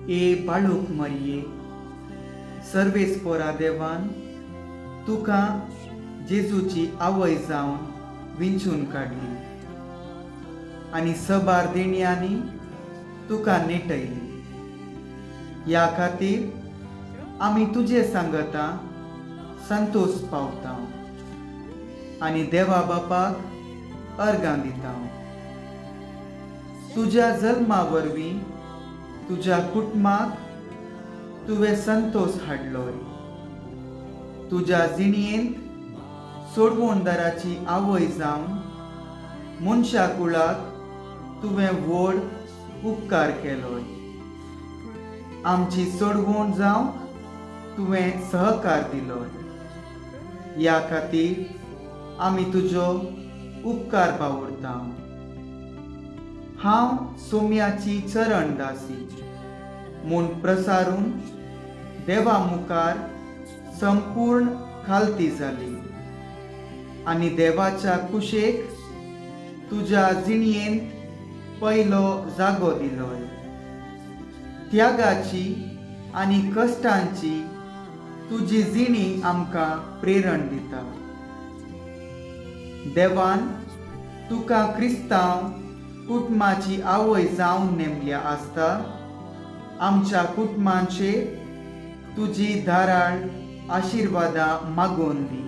ए बाळूक मरिये, सर्वेस्पोरा देवान तुका जेजूची आवय जावन विंचून काडली आनी सबार देणयांनी तुका नेटयली. ह्या खातीर आमी तुजे सांगता संतोष पावता आनी देवा बापाक अर्गां दिता. तुज्या जल्मा वरवीं तुज्या कुटुंबाक तुवें संतोष हाडलोय. तुज्या जिणयेंत सोडवणदाराची आवय जावन मनशा कुळाक तुवें व्हड उपकार केलोय. आमची सोडवण जावंक तुवें सहकार दिलोय. ह्या खातीर आमी तुजो उपकार बावरता. हांव सोम्याची चरण दासी म्हूण प्रसारून देवा मुखार संपूर्ण खालती जाली आनी देवाच्या कुशेक तुज्या जिणयेंत पयलो जागो दिलोय. त्यागाची आनी कश्टांची तुजी जिणी आमकां प्रेरण दिता. देवान तुका क्रिस्तांव कुटुंबाची आवय जावन नेमल्या आसता आमच्या कुटुंबांचे तुजी धाराळ आशिर्वादां मागोवन दी.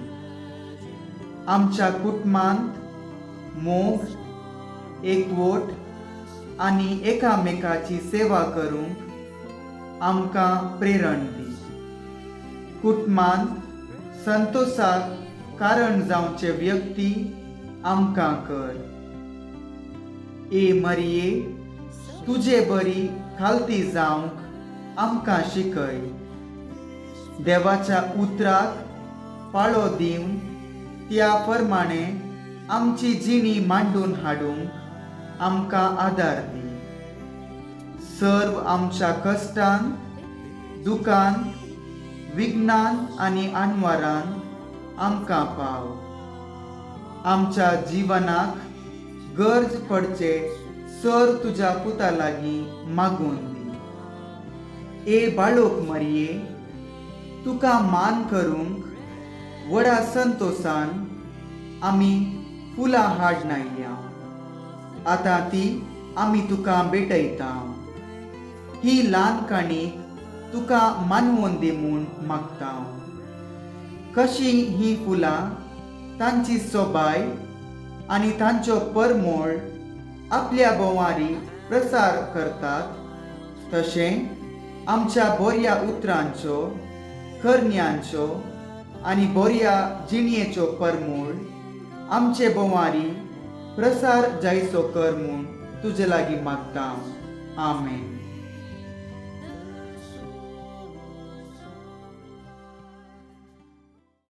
आमच्या कुटुंबांत मोग, एकवट आनी एकामेकाची सेवा करूंक आमकां प्रेरण दी. कुटुंबांत संतोशाक कारण जावचे व्यक्ती आमकां कर. ए मरिये, तुजे बरी खालती जावंक आमकां शिकय. देवाच्या उतराक पाळो दिवन त्या प्रमाणे आमची जिणी मांडून हाडूंक आमकां आदार दी. सर्व आमच्या कश्टान, दुखान, विघ्नान आनी आनवारान आमकां पाव. आमच्या जिवनाक गरज पडचे सर तुज्या पुता लागीं मागून दी. ए बाळूक मरिये, तुका मान करूंक व्हडा संतोशान आमी फुलां हाडून आयल्या. आतां ती आमी तुका भेटयता. ही ल्हान काणीक तुका मानवून दी म्हूण मागता. कशी ही फुलां तांची सोबाय आनी तांचो परमळ आपल्या बोवारी प्रसार करतात, तशें आमच्या बऱ्या उतरांचो, करण्यांचो आनी बऱ्या जिणयेचो परमळ आमचे बोवारी प्रसार जायचो कर म्हूण तुजे लागीं मागता. आमेन.